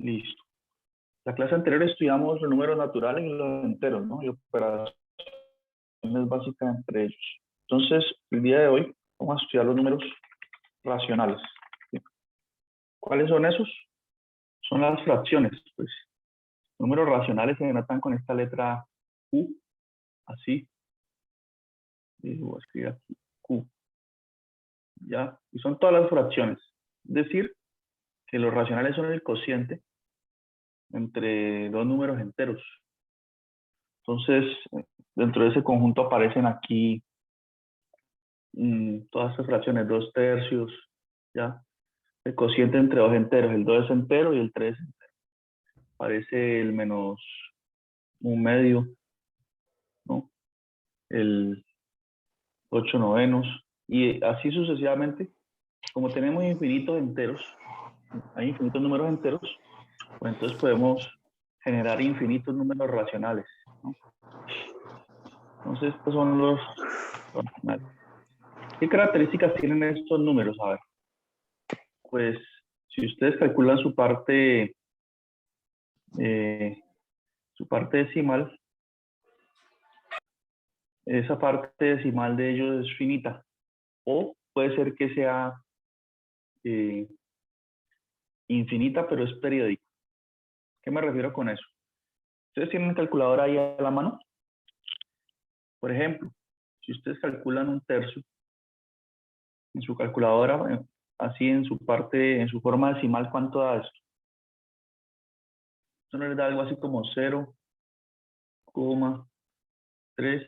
Listo. La clase anterior estudiamos los números naturales y los enteros, ¿no? Y operaciones básicas entre ellos. Entonces, el día de hoy vamos a estudiar los números racionales. ¿Sí? ¿Cuáles son esos? Son las fracciones, pues. Números racionales se denotan con esta letra Q, así. Y voy a escribir aquí, Q. ¿Ya? Y son todas las fracciones. Es decir, que los racionales son el cociente entre dos números enteros. Entonces, dentro de ese conjunto aparecen aquí todas estas fracciones, 2/3, ¿ya? El cociente entre dos enteros, el 2 es entero y el 3 es entero. Aparece el menos 1/2, ¿no? El 8/9, y así sucesivamente. Como tenemos infinitos enteros, hay infinitos números enteros, pues entonces podemos generar infinitos números racionales, ¿no? Entonces, estos son los racionales. ¿Qué características tienen estos números? A ver, pues si ustedes calculan su parte decimal, esa parte decimal de ellos es finita, o puede ser que sea infinita, pero es periódica. ¿Qué me refiero con eso? ¿Ustedes tienen calculadora ahí a la mano? Por ejemplo, si ustedes calculan 1/3 en su calculadora, así en su parte, en su forma decimal, ¿cuánto da esto? Esto nos da algo así como 0,3,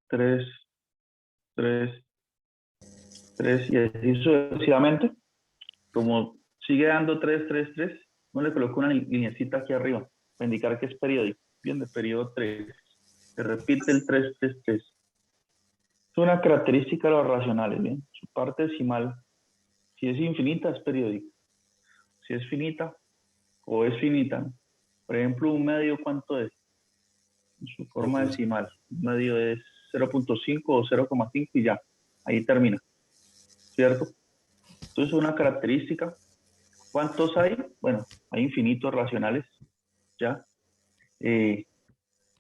3, 3, 3, y así sucesivamente. Como sigue dando 3, 3, 3, no le coloco una lineecita aquí arriba para indicar que es periódico. Bien, de periodo 3. Se repite el 3, 3, 3. Es una característica de los racionales, ¿bien? Su parte decimal, si es infinita, es periódica. Si es finita o es finita, ¿no? Por ejemplo, 1/2, ¿cuánto es? En su forma decimal. 1/2 es 0,5 o 0,5 y ya. Ahí termina. ¿Cierto? Entonces es una característica. ¿Cuántos hay? Bueno, hay infinitos racionales, ¿ya?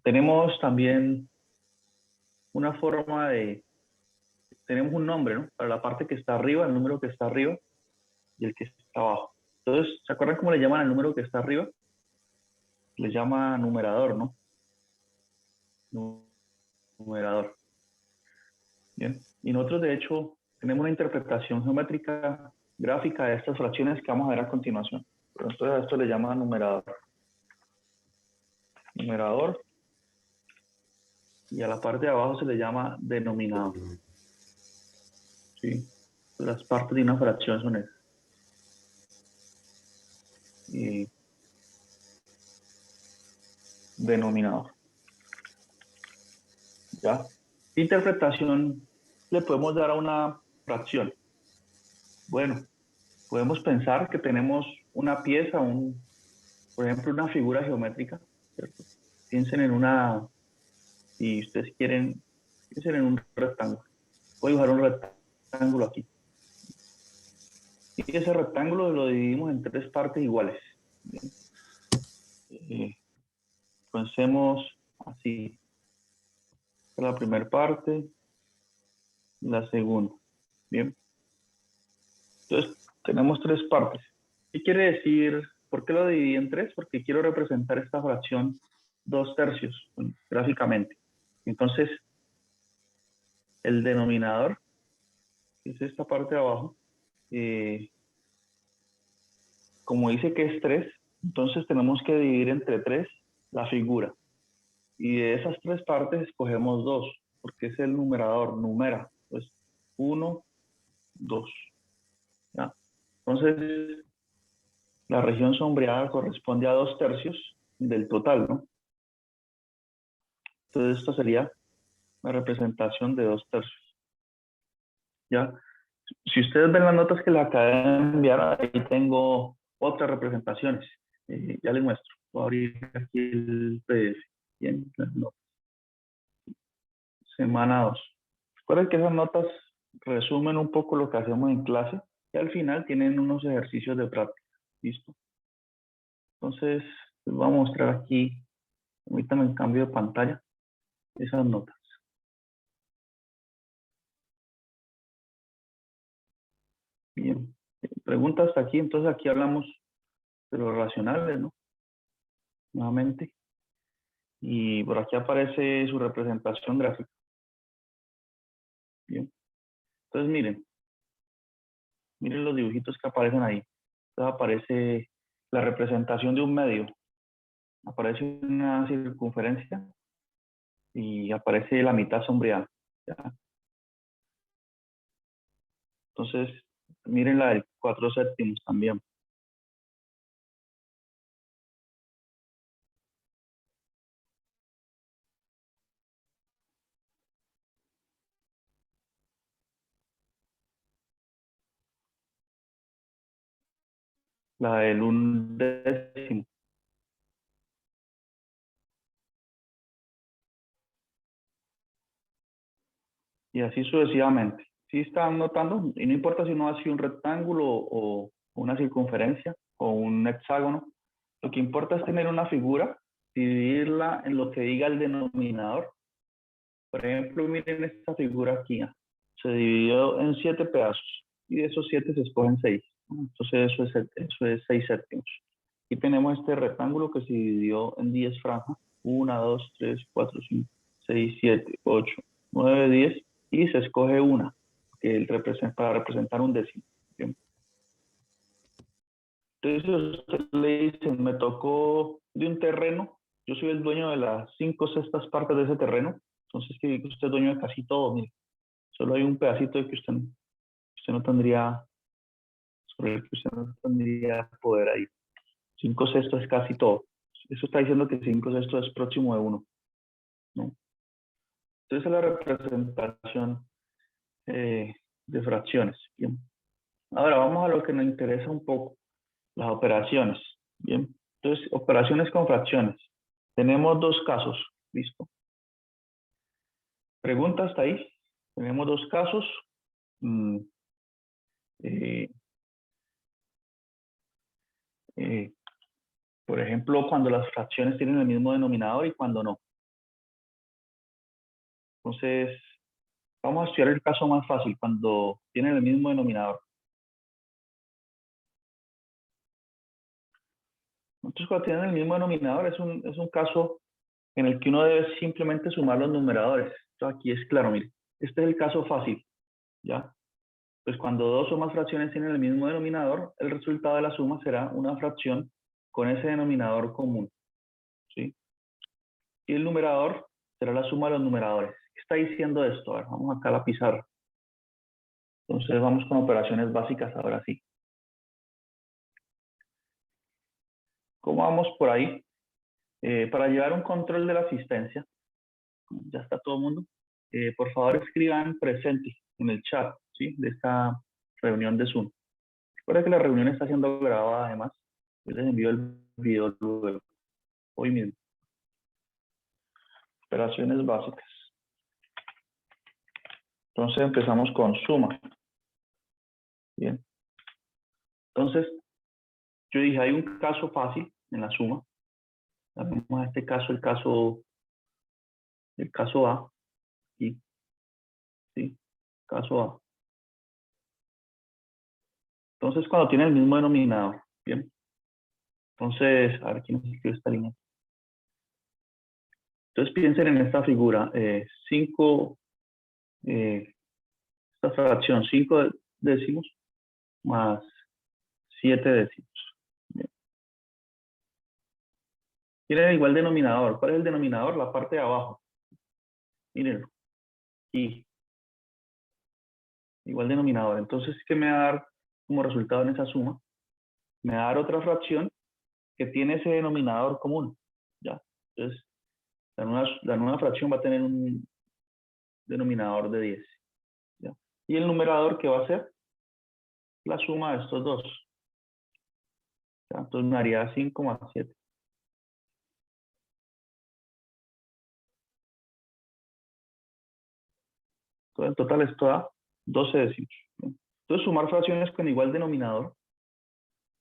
Tenemos también una forma de... Tenemos un nombre, ¿no? Para la parte que está arriba, el número que está arriba y el que está abajo. Entonces, ¿se acuerdan cómo le llaman al número que está arriba? Le llama numerador, ¿no? Numerador. Bien. Y nosotros, de hecho, tenemos una interpretación geométrica gráfica de estas fracciones que vamos a ver a continuación. Pero entonces a esto le llama numerador. Numerador. Y a la parte de abajo se le llama denominador. ¿Sí? Las partes de una fracción son esas. Y denominador. ¿Ya? ¿Qué interpretación le podemos dar a una fracción? Bueno, podemos pensar que tenemos una pieza, por ejemplo, una figura geométrica, ¿cierto? Piensen en una, si ustedes quieren, piensen en un rectángulo. Voy a dibujar un rectángulo aquí. Y ese rectángulo lo dividimos en 3 partes iguales. Pensemos así. Esta es la primera parte, la segunda. Bien. Entonces, tenemos 3 partes. ¿Qué quiere decir? ¿Por qué lo dividí en 3? Porque quiero representar esta fracción 2/3 gráficamente. Entonces, el denominador, que es esta parte de abajo, como dice que es 3, entonces tenemos que dividir entre 3 la figura. Y de esas 3 partes escogemos 2, porque es el numerador, numera. Pues 1, 2. ¿Ya? Entonces, la región sombreada corresponde a 2/3 del total, ¿no? Entonces, esto sería la representación de 2/3. ¿Ya? Si ustedes ven las notas que les acabé de enviar, ahí tengo otras representaciones. Ya les muestro. Voy a abrir aquí el PDF. Bien, las notas. Semana 2. Recuerden que esas notas resumen un poco lo que hacemos en clase y al final tienen unos ejercicios de práctica. Listo. Entonces, les voy a mostrar aquí, ahorita me cambio de pantalla, esas notas. Bien. Preguntas hasta aquí, entonces aquí hablamos de los racionales, ¿no? Nuevamente. Y por aquí aparece su representación gráfica. Bien. Entonces miren los dibujitos que aparecen ahí. Entonces aparece la representación de un medio. Aparece una circunferencia y aparece la mitad sombreada. ¿Ya? Entonces, miren la del 4/7 también. La del 1/10. Y así sucesivamente. Si están notando, y no importa si uno hace un rectángulo o una circunferencia o un hexágono, lo que importa es tener una figura, dividirla en lo que diga el denominador. Por ejemplo, miren esta figura aquí. Se dividió en 7 pedazos y de esos 7 se escogen 6. Entonces eso es 6 séptimos. Aquí tenemos este rectángulo que se dividió en 10 franjas. 1, 2, 3, 4, 5, 6, 7, 8, 9, 10 y se escoge una que él representa, para representar un décimo. ¿Bien? Entonces usted le dicen, me tocó de un terreno, yo soy el dueño de las 5/6 partes de ese terreno, entonces que usted es dueño de casi todo, mire. Solo hay un pedacito de que usted no tendría, sobre el que usted no tendría poder ahí. 5/6 es casi todo. Eso está diciendo que 5/6 es próximo de 1, ¿no? Entonces es la representación de fracciones. Bien. Ahora vamos a lo que nos interesa un poco, las operaciones. Bien. Entonces, operaciones con fracciones. Tenemos dos casos. Listo. Pregunta hasta ahí. Tenemos dos casos. Mm, eh, eh, por ejemplo, cuando las fracciones tienen el mismo denominador y cuando no. Entonces, vamos a estudiar el caso más fácil, cuando tienen el mismo denominador. Entonces, cuando tienen el mismo denominador, es un caso en el que uno debe simplemente sumar los numeradores. Entonces, aquí es claro, mire, este es el caso fácil, ¿ya? Pues cuando dos o más fracciones tienen el mismo denominador, el resultado de la suma será una fracción con ese denominador común, ¿sí? Y el numerador será la suma de los numeradores. ¿Qué está diciendo esto? A ver, vamos acá a la pizarra. Entonces vamos con operaciones básicas ahora sí. ¿Cómo vamos por ahí? Para llevar un control de la asistencia, ya está todo el mundo, por favor escriban presente en el chat, ¿sí? De esta reunión de Zoom. Recuerda que la reunión está siendo grabada además. Yo les envío el video luego, hoy mismo. Operaciones básicas. Entonces empezamos con suma. Bien. Entonces, yo dije, hay un caso fácil en la suma. Vamos a este caso, el caso A. Y, ¿sí? Caso A. Entonces, cuando tiene el mismo denominador. Bien. Entonces, a ver quién escribe esta línea. Entonces, piensen en esta figura. 5, esta fracción, 5 décimos más 7 décimos. Bien. Tienen igual denominador. ¿Cuál es el denominador? La parte de abajo. Mírenlo. Y igual denominador. Entonces, ¿qué me va a dar como resultado en esa suma? Me va a dar otra fracción que tiene ese denominador común. ¿Ya? Entonces, la nueva fracción va a tener un denominador de 10. ¿Ya? Y el numerador, ¿qué va a ser? La suma de estos dos. ¿Ya? Entonces me daría 5 más 7. Entonces, en total esto da 12 décimos. ¿No? Entonces, sumar fracciones con igual denominador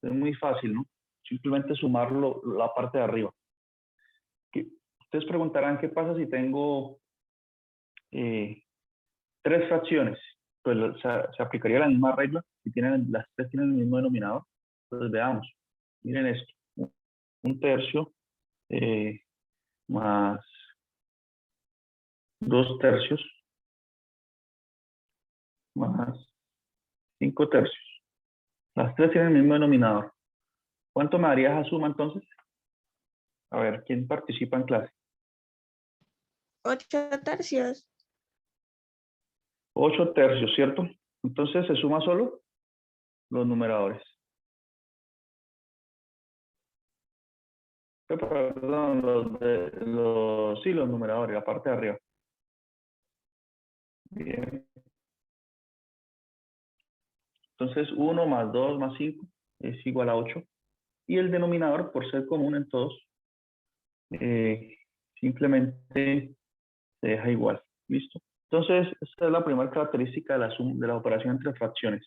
Es muy fácil, ¿no? Simplemente sumarlo la parte de arriba. Ustedes preguntarán qué pasa si tengo tres fracciones. Pues se aplicaría la misma regla si tienen, las tres tienen el mismo denominador. Entonces veamos. Miren esto. Un tercio más 2 tercios más 5 tercios. Las tres tienen el mismo denominador. ¿Cuánto me daría esa suma entonces? A ver, ¿quién participa en clase? 8 tercios. 8 tercios, ¿cierto? Entonces se suma solo los numeradores. Perdón, sí, los numeradores, la parte de arriba. Bien. Entonces 1 más 2 más 5 es igual a 8. Y el denominador, por ser común en todos, simplemente se deja igual. ¿Listo? Entonces, esta es la primera característica de la operación entre fracciones.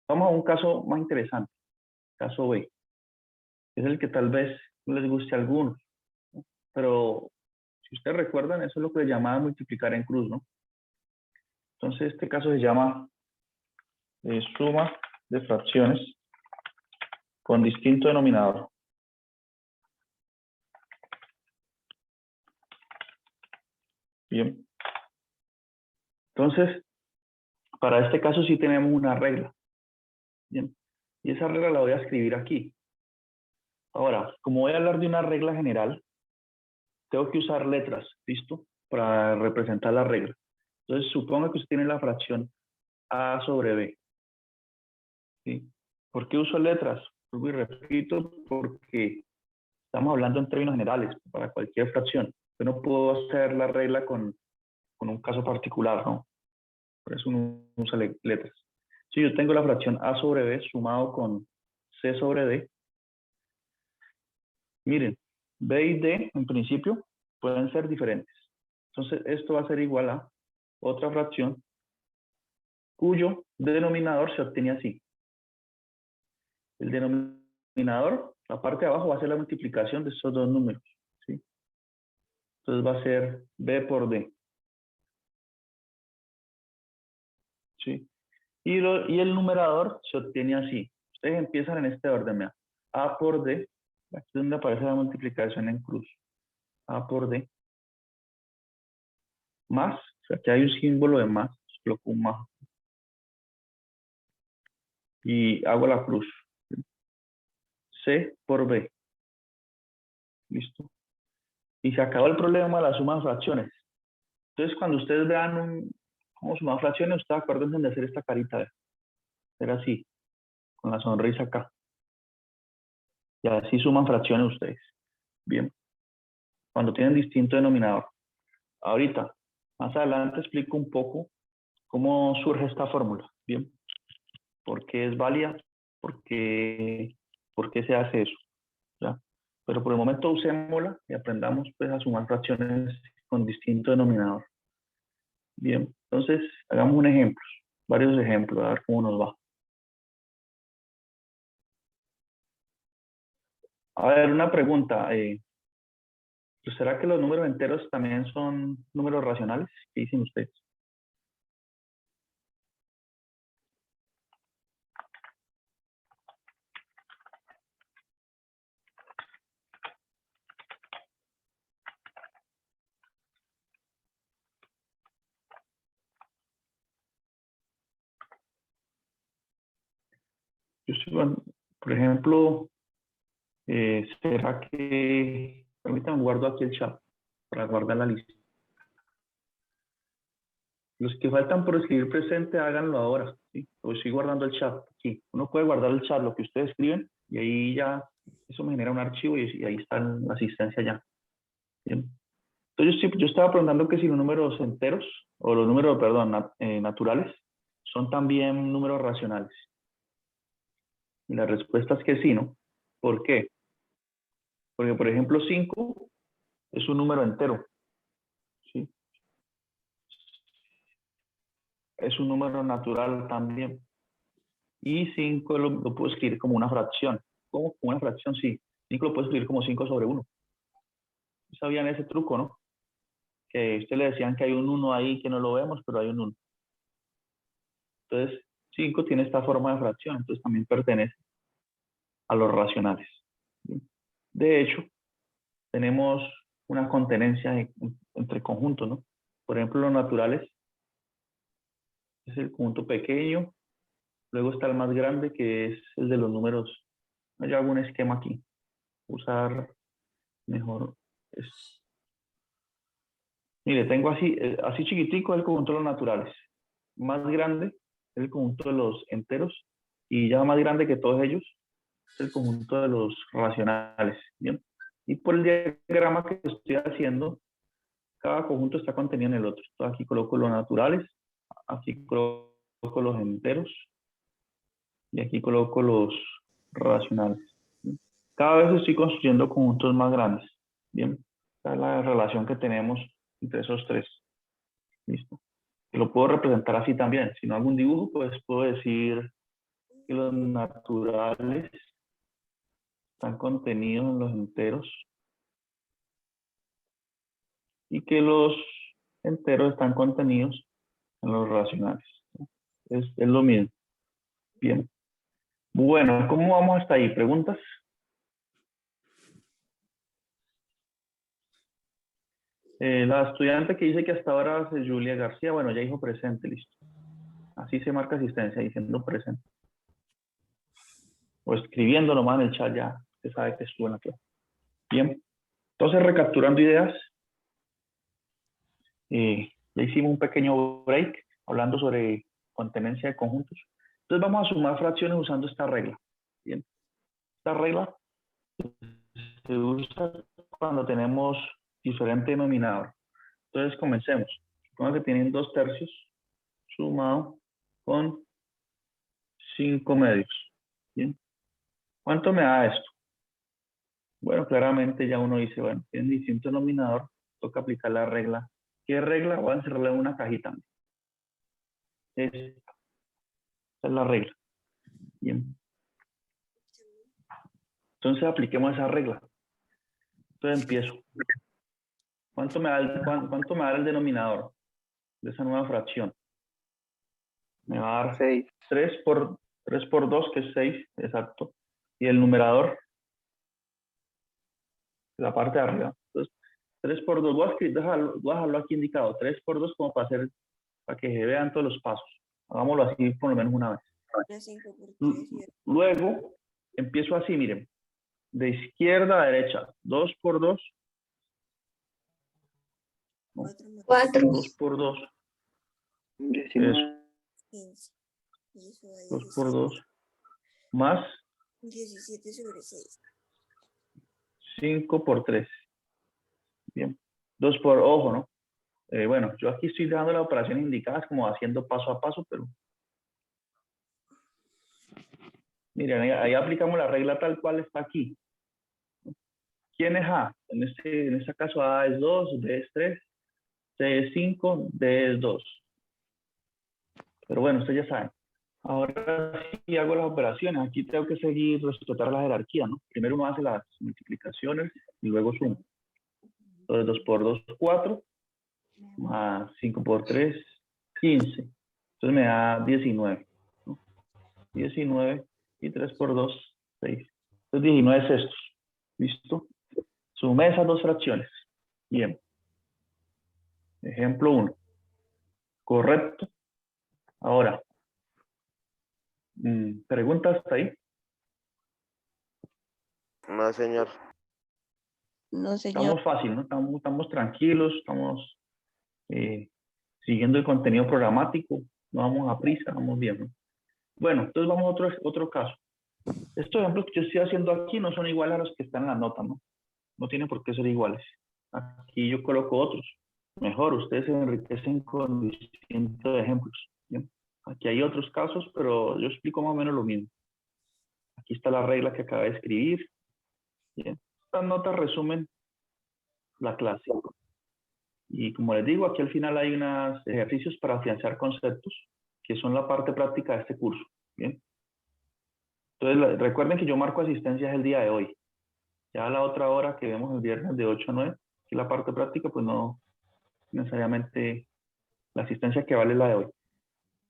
Vamos a un caso más interesante, caso B. Es el que tal vez no les guste a algunos, ¿no? Pero si ustedes recuerdan, eso es lo que le llamaba multiplicar en cruz, ¿no? Entonces, este caso se llama suma de fracciones con distinto denominador. Bien. Entonces, para este caso sí tenemos una regla. Bien. Y esa regla la voy a escribir aquí. Ahora, como voy a hablar de una regla general, tengo que usar letras, ¿listo? Para representar la regla. Entonces, suponga que usted tiene la fracción A sobre B. ¿Sí? ¿Por qué uso letras? Vuelvo y repito, porque estamos hablando en términos generales, para cualquier fracción. Yo no puedo hacer la regla con un caso particular, ¿no? Por eso uno usa letras. Si yo tengo la fracción A sobre B sumado con C sobre D, miren, B y D en principio pueden ser diferentes. Entonces, esto va a ser igual a otra fracción cuyo denominador se obtiene así. El denominador, la parte de abajo, va a ser la multiplicación de estos dos números, ¿sí? Entonces va a ser B por D, ¿sí? Y el numerador se obtiene así. Ustedes empiezan en este orden, mira. A por D, aquí es donde aparece la multiplicación en cruz. A por D, más, o sea, aquí hay un símbolo de más, coloco un más. Y hago la cruz. C por B, listo. Y se acabó el problema de la suma de fracciones. Entonces, cuando ustedes vean cómo sumar fracciones, ustedes acuérdense de hacer esta carita, hacer así, con la sonrisa acá. Y así suman fracciones ustedes. Bien. Cuando tienen distinto denominador. Ahorita, más adelante explico un poco cómo surge esta fórmula. Bien. ¿Por qué es válida? ¿Por qué se hace eso? ¿Ya? Pero por el momento usémosla y aprendamos pues, a sumar fracciones con distinto denominador. Bien, entonces hagamos un ejemplo, varios ejemplos, a ver cómo nos va. A ver, una pregunta. ¿Será que los números enteros también son números racionales? ¿Qué dicen ustedes? Bueno, por ejemplo, ¿será que... Permítanme, guardo aquí el chat para guardar la lista. Los que faltan por escribir presente, háganlo ahora. ¿Sí? O estoy guardando el chat aquí. Uno puede guardar el chat, lo que ustedes escriben, y ahí ya, eso me genera un archivo y ahí está la asistencia ya. Bien. Entonces, yo estaba preguntando que si los números enteros, o los números, perdón, naturales, son también números racionales. Y la respuesta es que sí, ¿no? ¿Por qué? Porque, por ejemplo, 5 es un número entero, ¿sí? Es un número natural también. Y 5 lo puedo escribir como una fracción. como una fracción, sí. 5 lo puedes escribir como 5 sobre 1. ¿Sabían ese truco, no? Que usted le decían que hay un 1 ahí que no lo vemos, pero hay un 1. Entonces, 5 tiene esta forma de fracción, entonces también pertenece a los racionales. De hecho, tenemos una contenencia entre conjuntos, ¿no? Por ejemplo, los naturales es el conjunto pequeño, luego está el más grande, que es el de los números. Yo hago un esquema aquí. Usar mejor. Mire, tengo así chiquitico el conjunto de los naturales. Más grande es el conjunto de los enteros. Y ya más grande que todos ellos es el conjunto de los racionales. ¿Bien? Y por el diagrama que estoy haciendo, cada conjunto está contenido en el otro. Entonces aquí coloco los naturales, aquí coloco los enteros y aquí coloco los racionales. ¿Bien? Cada vez estoy construyendo conjuntos más grandes. Bien, esta es la relación que tenemos entre esos tres. Listo. Y lo puedo representar así también. Si no hago un dibujo, pues puedo decir que los naturales están contenidos en los enteros y que los enteros están contenidos en los racionales. Es lo mismo. Bien. Bueno, ¿cómo vamos hasta ahí? ¿Preguntas? La estudiante que dice que hasta ahora es Julia García, bueno, ya dijo presente, listo. Así se marca asistencia, diciendo presente. O escribiendo nomás en el chat ya, usted sabe que estuvo en la clase. Bien. Entonces, recapturando ideas, ya hicimos un pequeño break hablando sobre contenencia de conjuntos. Entonces vamos a sumar fracciones usando esta regla. Bien. Esta regla se usa cuando tenemos diferente denominador. Entonces comencemos. Supongamos que tienen 2/3 sumado con 5/2. Bien. ¿Cuánto me da esto? Bueno, claramente ya uno dice, bueno, tienen distinto denominador, toca aplicar la regla. ¿Qué regla? Voy a encerrarla en una cajita. Esta es la regla. Bien. Entonces apliquemos esa regla. Entonces empiezo. ¿Cuánto me da el denominador de esa nueva fracción? Me va a dar 6. 3 por 2, que es 6, exacto. Y el numerador, la parte de arriba. Entonces, 3 por 2, voy a dejarlo aquí indicado. 3 por 2 como para que se vean todos los pasos. Hagámoslo así por lo menos una vez. Luego, empiezo así, miren. De izquierda a derecha, 2 por 2. 4. 2 por 2. 19. 2 por 2. Más 17 sobre 6. 5 por 3. Bien. 2 por, ojo, ¿no? Bueno, yo aquí estoy dejando las operaciones indicadas como haciendo paso a paso, pero miren, ahí aplicamos la regla tal cual está aquí. ¿Quién es A? En este caso A es 2, B es 3, C es 5, D es 2. Pero bueno, ustedes ya saben. Ahora sí hago las operaciones. Aquí tengo que seguir, respetar la jerarquía, ¿no? Primero uno hace las multiplicaciones y luego suma. Entonces 2 por 2, 4, más 5 por 3, 15. Entonces me da 19. ¿No? 19 y 3 por 2, 6. Entonces 19 sextos. ¿Listo? Sumé esas dos fracciones. Bien. Ejemplo 1. Correcto. Ahora, ¿preguntas hasta ahí? No, señor. No, señor. Estamos fácil, ¿no? Estamos tranquilos, estamos siguiendo el contenido programático, no vamos a prisa, vamos bien, ¿no? Bueno, entonces vamos a otro caso. Estos ejemplos que yo estoy haciendo aquí no son iguales a los que están en la nota, ¿no? No tienen por qué ser iguales. Aquí yo coloco otros. Mejor, ustedes se enriquecen con distintos ejemplos. ¿Bien? Aquí hay otros casos, pero yo explico más o menos lo mismo. Aquí está la regla que acabé de escribir. Bien. Estas notas resumen la clase. Y como les digo, aquí al final hay unos ejercicios para afianzar conceptos, que son la parte práctica de este curso. Bien. Entonces, recuerden que yo marco asistencias el día de hoy. Ya la otra hora que vemos el viernes de 8 a 9, que es la parte práctica, pues no necesariamente la asistencia que vale es la de hoy.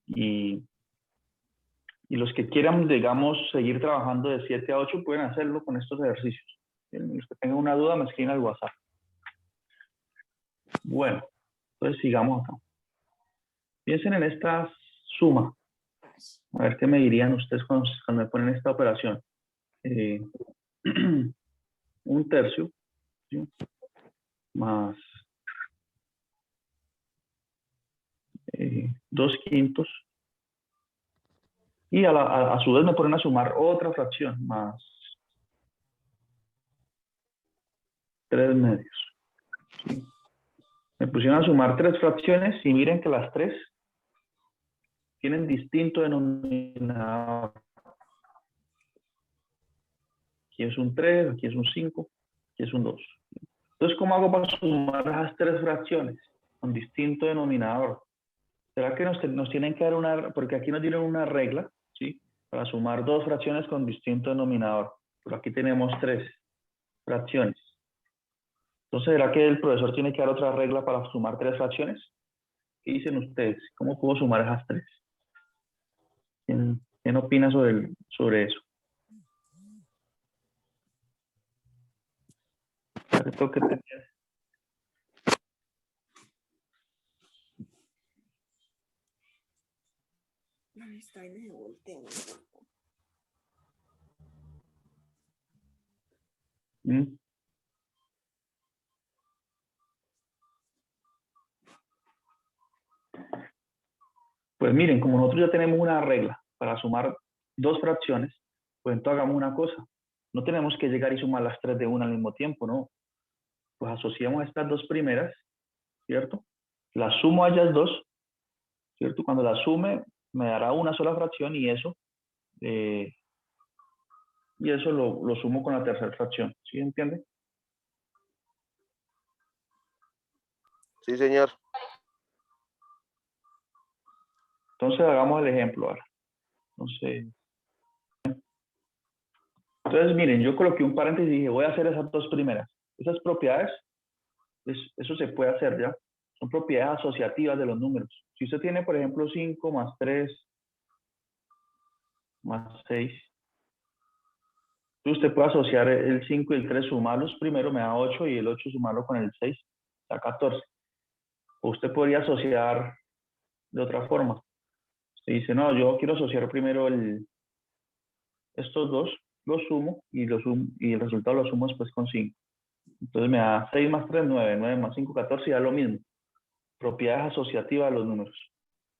Y los que quieran, digamos, seguir trabajando de 7 a 8 pueden hacerlo con estos ejercicios. Los que tengan una duda me escriben al WhatsApp. Bueno, entonces sigamos acá. Piensen en esta suma. A ver qué me dirían ustedes cuando me ponen esta operación. 1/3, ¿sí? Más 2/5. Y a su vez me ponen a sumar otra fracción, más 3/2. ¿Sí? Me pusieron a sumar 3 fracciones y miren que las 3 tienen distinto denominador. Aquí es un 3, aquí es un 5, aquí es un 2. Entonces, ¿cómo hago para sumar esas 3 fracciones con distinto denominador? ¿Será que nos tienen que dar una, porque aquí nos dieron una regla, ¿sí? Para sumar 2 fracciones con distinto denominador. Pero aquí tenemos 3 fracciones. Entonces, ¿será que el profesor tiene que dar otra regla para sumar 3 fracciones? ¿Qué dicen ustedes? ¿Cómo puedo sumar esas 3? ¿Quién opina sobre eso? Tengo que tener. Está en el volteo. Pues miren, como nosotros ya tenemos una regla para sumar 2 fracciones, pues entonces hagamos una cosa. No tenemos que llegar y sumar las 3 de una al mismo tiempo, ¿no? Pues asociamos estas 2 primeras, ¿cierto? Las sumo a ellas 2, ¿cierto? Cuando las sume, me dará una sola fracción y eso lo sumo con la tercera fracción. ¿Sí entiende? Sí, señor. Entonces hagamos el ejemplo ahora. Entonces miren, yo coloqué un paréntesis y dije, voy a hacer esas 2 primeras. Esas propiedades, eso se puede hacer ya. Son propiedades asociativas de los números. Si usted tiene, por ejemplo, 5 más 3 más 6, usted puede asociar el 5 y el 3, sumarlos primero, me da 8, y el 8 sumarlo con el 6, da 14. O usted podría asociar de otra forma. Usted dice, no, yo quiero asociar primero estos dos, los sumo y el resultado lo sumo después con 5. Entonces me da 6 más 3, 9, 9 más 5, 14, y da lo mismo. Propiedades asociativas de los números.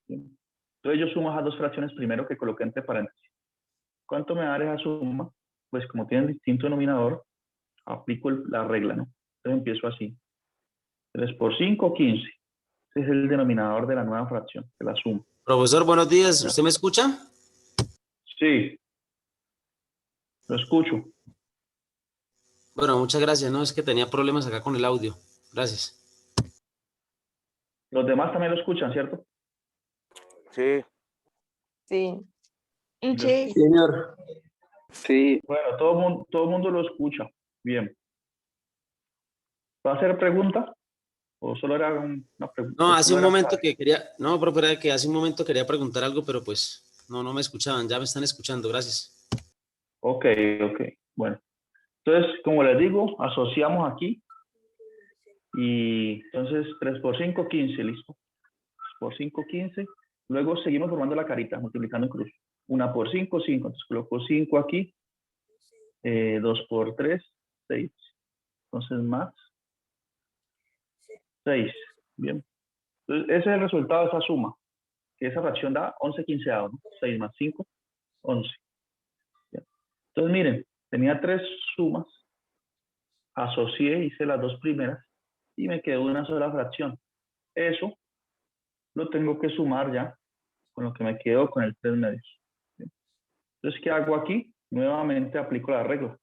¿Sí? Entonces yo sumo esas 2 fracciones primero que coloqué entre paréntesis. ¿Cuánto me da esa suma? Pues como tienen distinto denominador, aplico la regla, ¿no? Entonces empiezo así. 3 por 5, 15. Ese es el denominador de la nueva fracción, de la suma. Profesor, buenos días. ¿Ya? ¿Usted me escucha? Sí, lo escucho. Bueno, muchas gracias. No, es que tenía problemas acá con el audio. Gracias. Los demás también lo escuchan, ¿cierto? Sí. Sí. Sí. Señor. Sí. Bueno, todo el mundo lo escucha. Bien. ¿Va a hacer pregunta? ¿O solo era una pregunta? No, hace un momento que quería, no, profe, era que hace un momento quería preguntar algo, pero pues no me escuchaban. Ya me están escuchando. Gracias. Ok. Bueno. Entonces, como les digo, asociamos aquí. Y entonces 3 por 5, 15, listo. 3 por 5, 15. Luego seguimos formando la carita, multiplicando en cruz. 1 por 5, 5. Entonces coloco 5 aquí. 2 por 3, 6. Entonces más 6. Bien. Entonces ese es el resultado de esa suma. Que esa fracción da 11 quinceavos, ¿no? 6 más 5, 11. Bien. Entonces miren, tenía 3 sumas. Asocié, hice las 2 primeras y me quedó una sola fracción. Eso lo tengo que sumar ya con lo que me quedo con el 3/2. Entonces, ¿qué hago aquí? Nuevamente aplico la regla.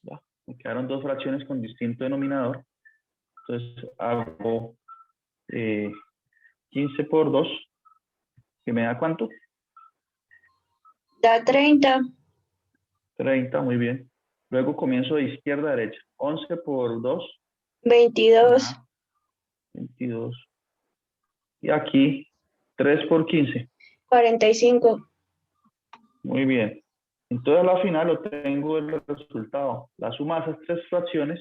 ¿Ya? Me quedaron 2 fracciones con distinto denominador. Entonces, hago 15 por 2, que me da ¿cuánto? Da 30. 30, muy bien. Luego comienzo de izquierda a derecha. 11 por 2, 22. 22. Y aquí, 3 por 15. 45. Muy bien. Entonces a la final obtengo el resultado. La suma de esas tres fracciones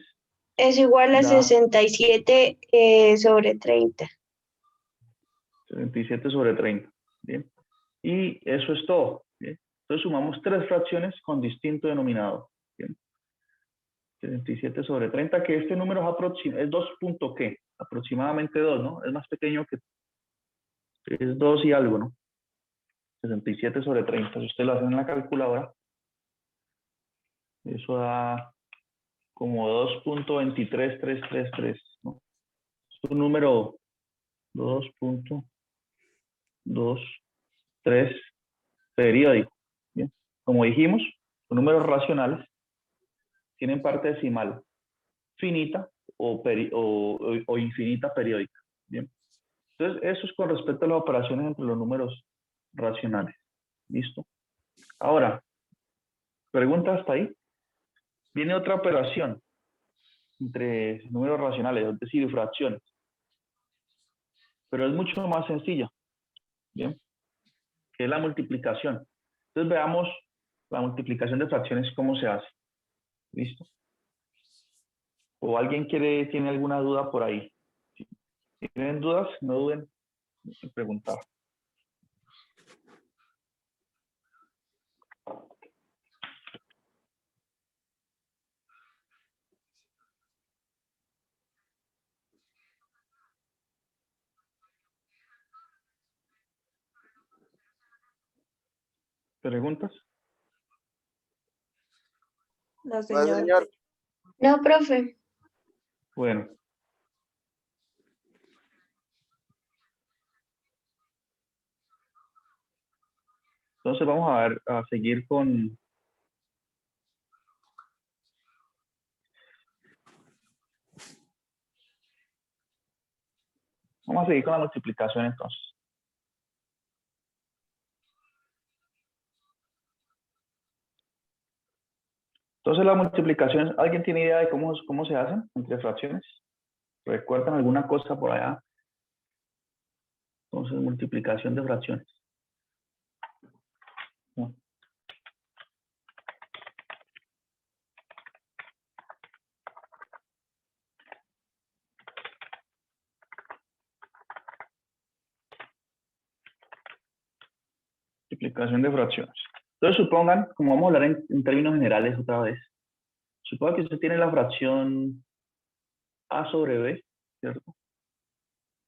Es igual a da 67 sobre 30. 37 sobre 30. Bien. Y eso es todo. Bien. Entonces sumamos tres fracciones con distinto denominador. Bien. 37 sobre 30, que este número es 2 punto qué, aproximadamente 2, ¿no? Es más pequeño que es 2 y algo, ¿no? 67 sobre 30. Si usted lo hace en la calculadora, eso da como 2.23333, ¿no? Es un número 2.23 periódico. ¿Bien? Como dijimos, los números racionales tienen parte decimal finita o infinita periódica. Bien. Entonces, eso es con respecto a las operaciones entre los números racionales. ¿Listo? Ahora, pregunta hasta ahí. Viene otra operación entre números racionales, es decir, fracciones. Pero es mucho más sencilla. ¿Bien? Que es la multiplicación. Entonces, veamos la multiplicación de fracciones, cómo se hace. ¿Listo? ¿O alguien tiene alguna duda por ahí? Si tienen dudas, no duden en preguntar. ¿Preguntas? No, No, señor. No, profe. Bueno. Entonces vamos a seguir con... Vamos a seguir con la multiplicación entonces. Entonces la multiplicación, ¿alguien tiene idea de cómo se hacen entre fracciones? ¿Recuerdan alguna cosa por allá? Entonces, multiplicación de fracciones. No. Multiplicación de fracciones. Entonces supongan, como vamos a hablar en términos generales otra vez, suponga que usted tiene la fracción a sobre b, ¿cierto?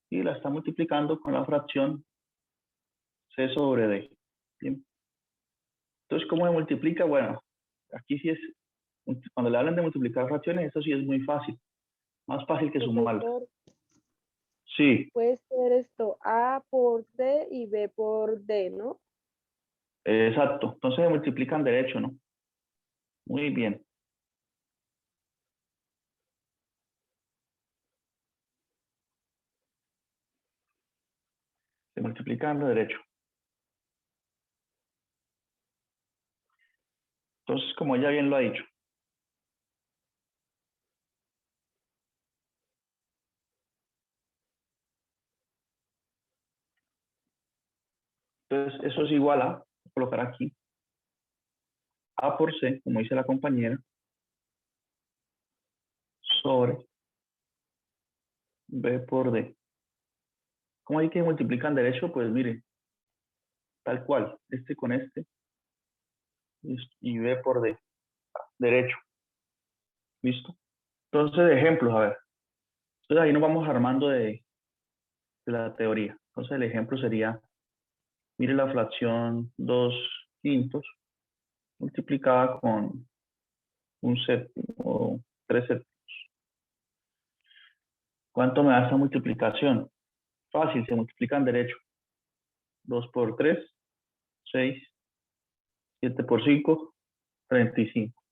Y la está multiplicando con la fracción c sobre d. Bien. Entonces, ¿cómo se multiplica? Bueno, aquí sí es, cuando le hablan de multiplicar fracciones, eso sí es muy fácil. Más fácil que sumarlas. Profesor, Sí, puede ser esto A por C y B por D, ¿no? exacto. Entonces se multiplican derecho, ¿no? Muy bien. Se multiplican de derecho. Entonces, como ella bien lo ha dicho. Entonces, eso es igual a, voy a colocar aquí, A por C, como dice la compañera, sobre B por D. ¿Cómo hay que multiplican derecho? Pues miren, tal cual, este con este, y B por D, derecho. ¿Listo? Entonces, ejemplos, a ver. Entonces ahí nos vamos armando de la teoría. Entonces el ejemplo sería, mire la fracción 2 quintos multiplicada con un séptimo o 3 séptimos. ¿Cuánto me da esta multiplicación? Fácil, se multiplican derecho. 2 por 3, 6, 7 por 5, 35.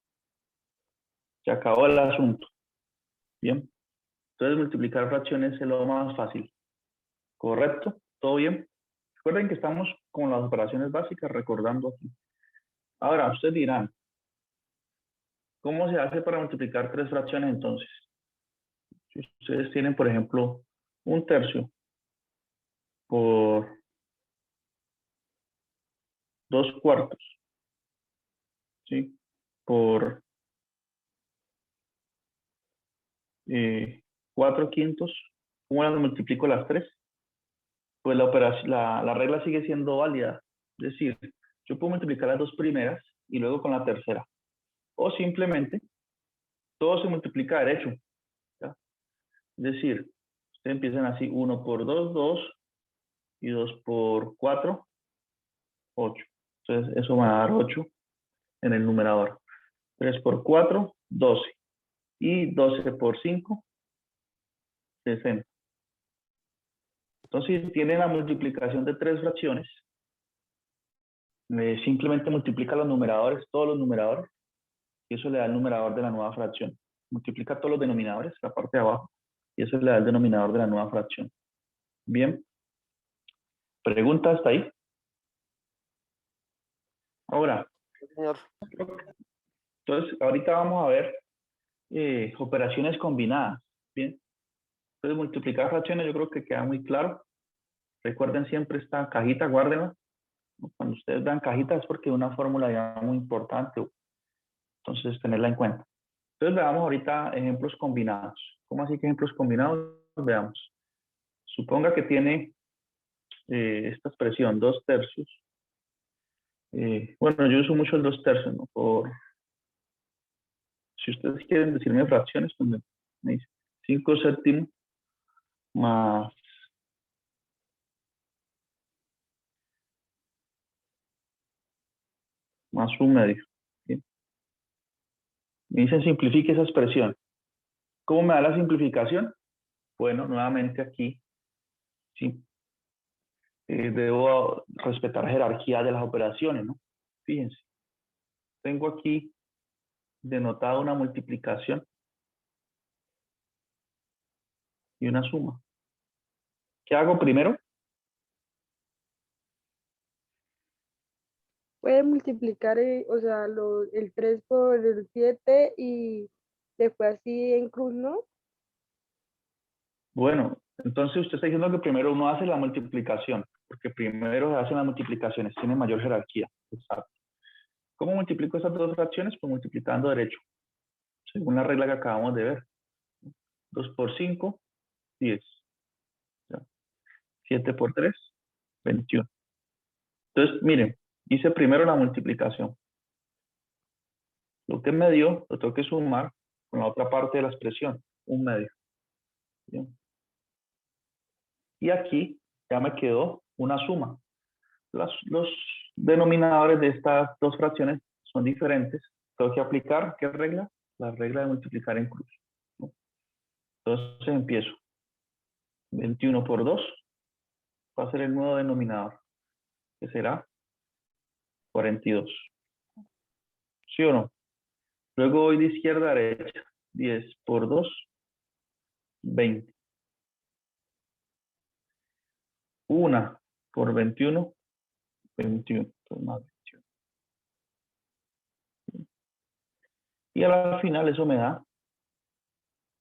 Se acabó el asunto. Bien. Entonces multiplicar fracciones es lo más fácil. ¿Correcto? ¿Todo bien? Recuerden que estamos con las operaciones básicas recordando aquí. Ahora, ustedes dirán, ¿Cómo se hace para multiplicar tres fracciones entonces? Si ustedes tienen, por ejemplo, un tercio por 2/4, ¿sí? Por 4/5, ¿cómo las multiplico las tres? Pues la regla sigue siendo válida. Es decir, yo puedo multiplicar las dos primeras y luego con la tercera. O simplemente, todo se multiplica derecho, ¿ya? Es decir, ustedes empiezan así, 1 por 2, 2, y 2 por 4, 8. Entonces, eso va a dar 8 en el numerador. 3 por 4, 12. Y 12 por 5, 60. Entonces, si tienen la multiplicación de tres fracciones, simplemente multiplica los numeradores, todos los numeradores, y eso le da el numerador de la nueva fracción. Multiplica todos los denominadores, la parte de abajo, y eso le da el denominador de la nueva fracción. Bien. ¿Pregunta hasta ahí? Ahora, Sí, señor. entonces, ahorita vamos a ver operaciones combinadas. Bien. Entonces, multiplicar fracciones yo creo que queda muy claro. Recuerden siempre esta cajita, guárdenla. Cuando ustedes vean cajitas es porque es una fórmula ya muy importante. Entonces, tenerla en cuenta. Entonces, veamos ahorita ejemplos combinados. ¿Cómo así que ejemplos combinados? Veamos. Suponga que tiene esta expresión, 2/3. Bueno, yo uso mucho el 2/3, ¿no? Si ustedes quieren decirme fracciones, pues me dicen 5/7 más 1/2. ¿Sí? Me dicen simplifique esa expresión. ¿Cómo me da la simplificación? Bueno, nuevamente aquí, sí, debo respetar la jerarquía de las operaciones, ¿no? Fíjense, tengo aquí denotada una multiplicación y una suma. ¿Qué hago primero? Puede multiplicar, o sea, el 3 por el 7 y después así en cruz, ¿no? Bueno, entonces usted está diciendo que primero uno hace la multiplicación, porque primero se hacen las multiplicaciones, tiene mayor jerarquía. Exacto. ¿Cómo multiplico esas dos fracciones? Pues multiplicando derecho, según la regla que acabamos de ver. 2 por 5, 10. 7 por 3, 21. Entonces, miren, hice primero la multiplicación. Lo que me dio, lo tengo que sumar con la otra parte de la expresión, 1/2. ¿Bien? Y aquí ya me quedó una suma. Los denominadores de estas dos fracciones son diferentes. Tengo que aplicar, ¿qué regla? La regla de multiplicar en cruz, ¿no? Entonces empiezo. 21 por 2 va a ser el nuevo denominador, que será 42. ¿Sí o no? Luego voy de izquierda a derecha. 10 por 2, 20. 1 por 21, 21. Entonces, más 21. Y a la final eso me da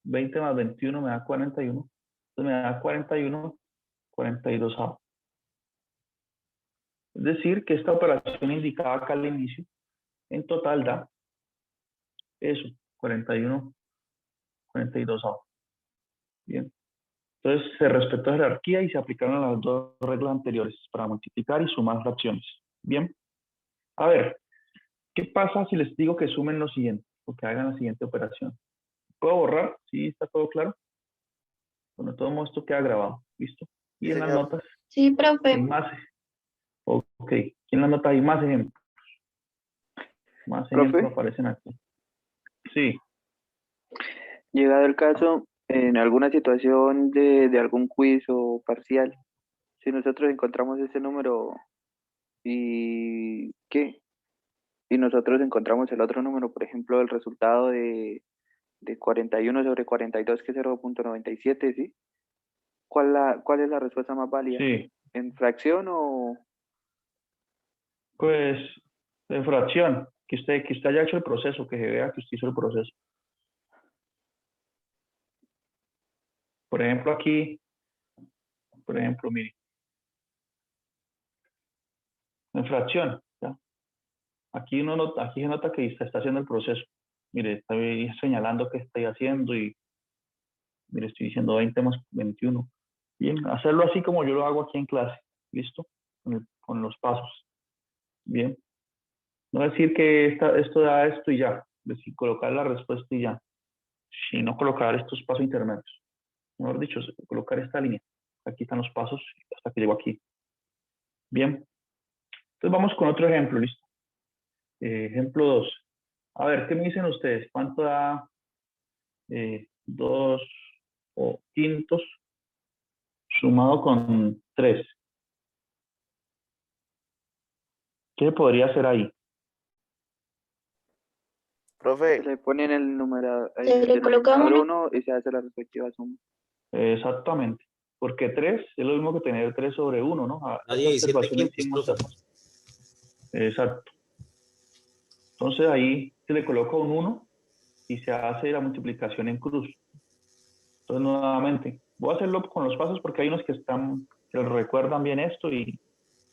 20 más 21 me da 41. Entonces me da 41, 42. Es decir, que esta operación indicada acá al inicio, en total da eso, 41, 42. Bien. Entonces se respetó la jerarquía y se aplicaron las dos reglas anteriores para multiplicar y sumar fracciones. Bien. A ver, ¿qué pasa si les digo que sumen lo siguiente o que hagan la siguiente operación? ¿Puedo borrar? ¿Sí? ¿Está todo claro? Bueno, de todo modo esto queda grabado. ¿Listo? Y Sí, en las señor. notas Sí, hay profe. más. Ok. Y en las notas hay más ejemplos. Más ejemplos Profe, aparecen aquí. Sí. llegado el caso, en alguna situación de algún quiz o parcial, si nosotros encontramos ese número y ¿qué? Y nosotros encontramos el otro número, por ejemplo, el resultado de 41 sobre 42, que es 0,97, ¿sí? ¿Cuál es la respuesta más válida? Sí. ¿En fracción o...? Pues, de fracción. que usted haya hecho el proceso, que se vea que usted hizo el proceso. Por ejemplo, aquí, mire, en fracción, ¿ya? Aquí aquí se nota que está haciendo el proceso. Mire, estoy señalando qué estoy haciendo y mire, estoy diciendo 20 más 21. Bien, hacerlo así como yo lo hago aquí en clase. ¿Listo? Con los pasos. Bien. No decir que esto da esto y ya. Decir, colocar la respuesta y ya. Sino colocar estos pasos intermedios. Mejor dicho, colocar esta línea. Aquí están los pasos hasta que llego aquí. Bien. Entonces vamos con otro ejemplo, ¿listo? Ejemplo 2. A ver, ¿qué me dicen ustedes? ¿Cuánto da 2 quintos sumado con 3? ¿Qué podría hacer ahí? Se Profe, le pone en el numerador, Se le coloca uno. 1 y se hace la respectiva suma. Exactamente. Porque 3 es lo mismo que tener 3 sobre 1, ¿no? A Esa 17 observación quintos, hicimos. profe. Exacto. Entonces ahí se le coloca un 1 y se hace la multiplicación en cruz. Entonces nuevamente, voy a hacerlo con los pasos porque hay unos que recuerdan bien esto y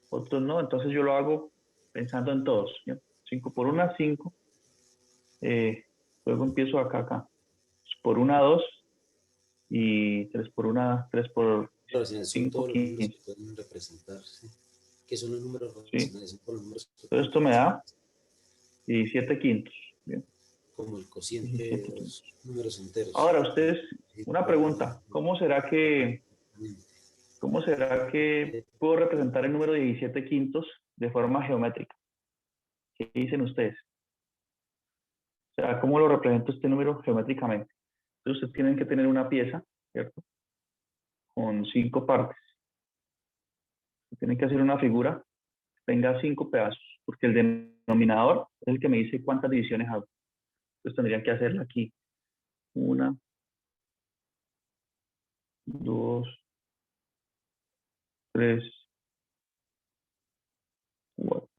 otros no. Entonces yo lo hago pensando en todos. 5 por 1, 5. Luego empiezo acá. Por 1, 2. Y 3 por 1, 3 por Pero si son 5, todos los números 15. que pueden representarse. ¿Qué son los números ¿Sí? racionales? Son por los números que Entonces esto me da 17 quintos. Bien. como el cociente 17 de quintos. los números enteros. Ahora ustedes, una pregunta. ¿Cómo será que puedo representar el número 17 quintos de forma geométrica? ¿Qué dicen ustedes? O sea, ¿cómo lo represento este número geométricamente? Entonces ustedes tienen que tener una pieza, ¿cierto? Con 5 partes. Tienen que hacer una figura que tenga 5 pedazos, porque el denominador es el que me dice cuántas divisiones hago. Entonces tendrían que hacerla aquí. 1, 2, 3, 4.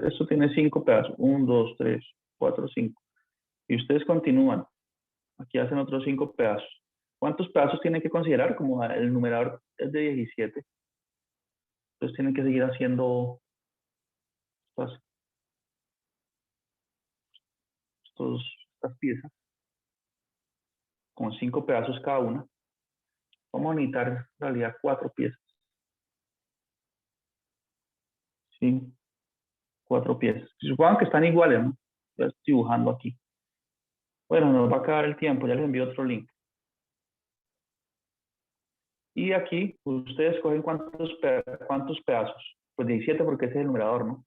Esto tiene 5 pedazos. 1, 2, 3, 4, 5. Y ustedes continúan. Aquí hacen otros 5 pedazos. ¿Cuántos pedazos tienen que considerar? Como el numerador es de 17. Entonces tienen que seguir haciendo estas piezas con 5 pedazos cada una. Vamos a necesitar en realidad 4 piezas. ¿Sí? 4 piezas. Si supongan que están iguales, ¿no? Ya estoy dibujando aquí. Bueno, nos va a acabar el tiempo. Ya les envío otro link. Y aquí ustedes cogen cuántos pedazos. Pues 17 porque ese es el numerador, ¿no?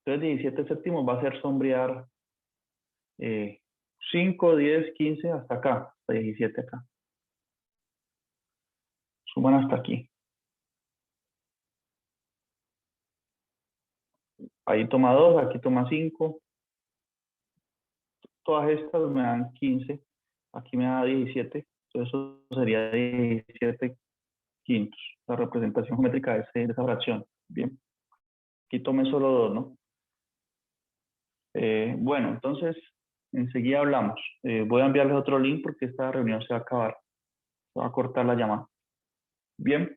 Entonces 17 séptimos va a ser sombrear 5, 10, 15 hasta acá. Hasta 17 acá. Suman hasta aquí. Ahí toma 2, aquí toma 5. Todas estas me dan 15. Aquí me da 17. Entonces eso sería 17 quintos. La representación geométrica de esa fracción. Bien. Aquí tomé solo 2, ¿no? Bueno, entonces enseguida hablamos. Voy a enviarles otro link porque esta reunión se va a acabar. Se va a cortar la llamada. Bien.